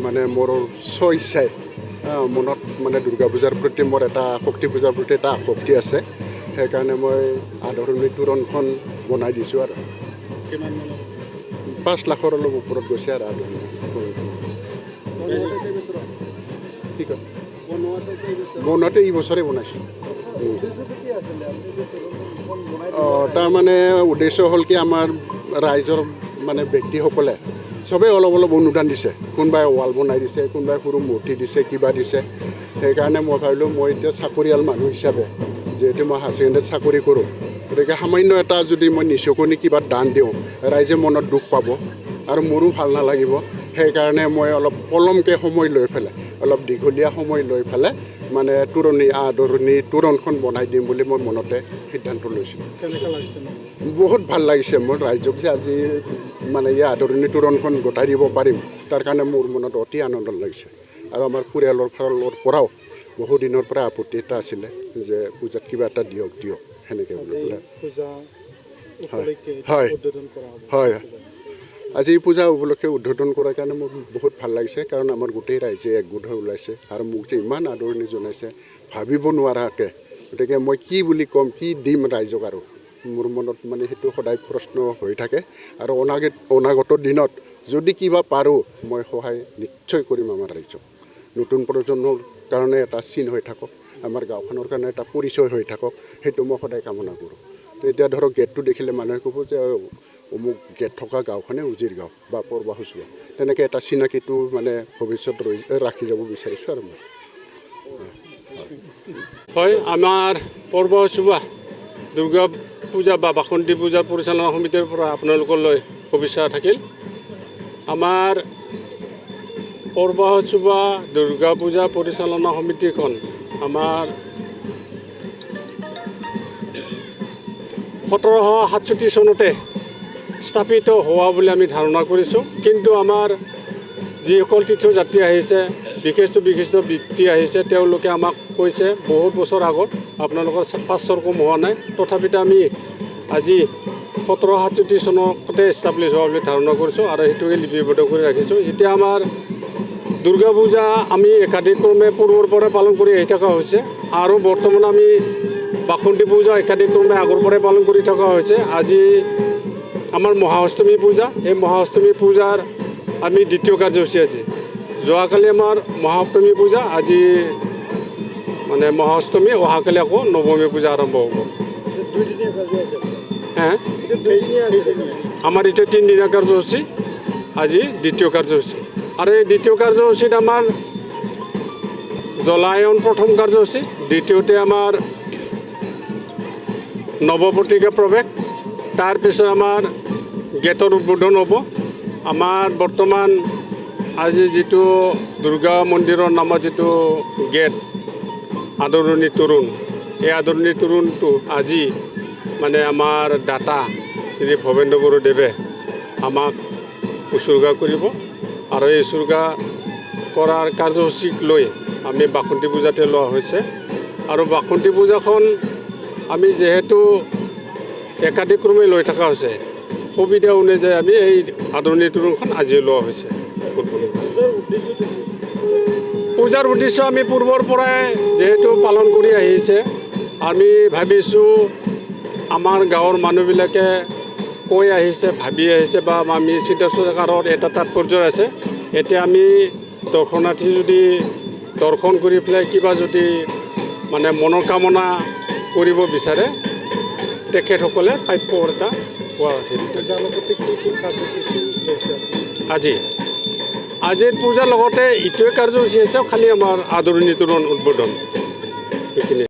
মানে মোৰ ইচ্ছাই মনত মানে দুৰ্গা পূজাৰ প্ৰতি মোৰ এটা শক্তি পূজাৰ প্ৰতি এটা আসক্তি আছে সেইকাৰণে মই আদৰণি তোৰণখন বনাই দিছোঁ আৰু 5 লাখৰ অলপ ওপৰত গৈছে আৰু আদৰণি কি কয় বনোৱাতে এই বছৰে বনাইছোঁ তাৰমানে উদ্দেশ্য হ'ল কি আমাৰ ৰাইজৰ মানে ব্যক্তিসকলে চবেই অলপ অলপ অনুদান দিছে কোনোবাই ৱাল বনাই দিছে কোনোবাই সৰু মূৰ্তি দিছে কিবা দিছে সেইকাৰণে মই ভাবিলোঁ মই এতিয়া চাকৰিয়াল মানুহ হিচাপে যিহেতু মই হায়াৰ ছেকেণ্ডেৰীত চাকৰি কৰোঁ গতিকে সামান্য এটা যদি মই নিচকুনি কিবা দান দিওঁ ৰাইজে মনত দুখ পাব আৰু মোৰো ভাল নালাগিব সেইকাৰণে মই অলপ পলমকৈ সময় লৈ পেলাই অলপ দীঘলীয়া সময় লৈ পেলাই মানে তোৰণি আদৰণি তোৰণখন বনাই দিম বুলি মই মনতে সিদ্ধান্ত লৈছিলোঁ বহুত ভাল লাগিছে মোৰ ৰাইজক যে আজি মানে এই আদৰণি তোৰণখন গোটাই দিব পাৰিম তাৰ কাৰণে মোৰ মনত অতি আনন্দ লাগিছে আৰু আমাৰ পৰিয়ালৰ ফালৰ পৰাও বহু দিনৰ পৰা আপত্তি এটা আছিলে যে পূজাত কিবা এটা দিয়ক সেনেকৈ বুলি পেলাই হয় হয় আজি পূজা উপলক্ষে উদ্বোধন কৰাৰ কাৰণে মোৰ বহুত ভাল লাগিছে কাৰণ আমাৰ গোটেই ৰাইজে একগোট হৈ ওলাইছে আৰু মোক যে ইমান আদৰণি জনাইছে ভাবিব নোৱাৰাকৈ গতিকে মই কি বুলি ক'ম কি দিম ৰাইজক আৰু মোৰ মনত মানে সেইটো সদায় প্ৰশ্ন হৈ থাকে আৰু অনাগত দিনত যদি কিবা পাৰোঁ মই সহায় নিশ্চয় কৰিম আমাৰ ৰাইজক নতুন প্ৰজন্মৰ কাৰণে এটা চিন হৈ থাকক আমাৰ গাঁওখনৰ কাৰণে এটা পৰিচয় হৈ থাকক সেইটো মই সদায় কামনা কৰোঁ এতিয়া ধৰক গেটটো দেখিলে মানুহে ক'ব যে অমুক গেট থকা গাঁওখনে উজিৰ গাঁও বা পৰবা হুচুৱা তেনেকৈ এটা চিনাকিটো মানে ভৱিষ্যত ৰাখি যাব বিচাৰিছোঁ আৰু মই হয় আমাৰ পৰবা হুচুৱা দুৰ্গা পূজা বা বাসন্তী পূজাৰ পৰিচালনা সমিতিৰ পৰা আপোনালোকলৈ শুভেচ্ছা থাকিল আমাৰ পৰবা হুচুৱা দুৰ্গা পূজা পৰিচালনা সমিতিখন আমাৰ 1767 চনতে স্থাপিত হোৱা বুলি আমি ধাৰণা কৰিছোঁ কিন্তু আমাৰ যিসকল তীৰ্থযাত্ৰী আহিছে বিশিষ্ট ব্যক্তি আহিছে তেওঁলোকে আমাক কৈছে বহুত বছৰ আগত আপোনালোকৰ 5 বছৰ কম হোৱা নাই তথাপিতো আমি আজি 1767 চনতে এষ্টাব্লিছ হোৱা বুলি ধাৰণা কৰিছোঁ আৰু সেইটোকে লিপিবদ্ধ কৰি ৰাখিছোঁ এতিয়া আমাৰ দুৰ্গা পূজা আমি একাধিক্ৰমে পূৰ্বৰ পৰা পালন কৰি আহি থকা হৈছে আৰু বৰ্তমান আমি বাসন্তী পূজা একাধিক্ৰমে আগৰ পৰাই পালন কৰি থকা হৈছে আজি আমাৰ মহাষ্টমী পূজা এই মহাষ্টমী পূজাৰ আমি দ্বিতীয় কাৰ্যসূচী আজি যোৱাকালি আমাৰ মহাষ্টমী পূজা আজি মানে মহাষ্টমী অহাকালি আকৌ নৱমী পূজা আৰম্ভ হ'ব আমাৰ এতিয়া 3 দিনীয়া কাৰ্যসূচী আজি দ্বিতীয় কাৰ্যসূচী আৰু এই দ্বিতীয় কাৰ্যসূচীত আমাৰ জলায়ন প্ৰথম কাৰ্যসূচী দ্বিতীয়তে আমাৰ নৱপত্ৰিকা প্ৰৱেশ তাৰপিছত আমাৰ গেটৰ উদ্বোধন হ'ব আমাৰ বৰ্তমান আজি যিটো দুৰ্গা মন্দিৰৰ নামত যিটো গেট আদৰণি তোৰণ এই আদৰণি তোৰণটো আজি মানে আমাৰ দাতা শ্ৰী ভৱেন্দ্ৰ গুৰুদেৱে আমাক উৎসৰ্গা কৰিব আৰু এই উৎসৰ্গা কৰাৰ কাৰ্যসূচীক লৈ আমি বাসন্তী পূজাতে লোৱা হৈছে আৰু বাসন্তী পূজাখন আমি যিহেতু একাধিক্ৰমে লৈ থকা হৈছে সুবিধা অনুযায়ী আমি এই আদৰণি তোৰণখন আজি লোৱা হৈছে পূজাৰ উদ্দেশ্য আমি পূৰ্বৰ পৰাই যিহেতু পালন কৰি আহিছে আমি ভাবিছোঁ আমাৰ গাঁৱৰ মানুহবিলাকে কৈ আহিছে ভাবি আহিছে বা আমি চিন্তা চৰ্চাৰত এটা তাৎপৰ্য আছে এতিয়া আমি দৰ্শনাৰ্থী যদি দৰ্শন কৰি পেলাই কিবা যদি মানে মনৰ কামনা কৰিব বিচাৰে তেখেতসকলে প্ৰাপ্য এটা পোৱা আজিৰ পূজাৰ লগতে ইটোৱে কাৰ্যসূচী আছে খালি আমাৰ আদৰণি তোৰণ উদ্বোধন সেইখিনি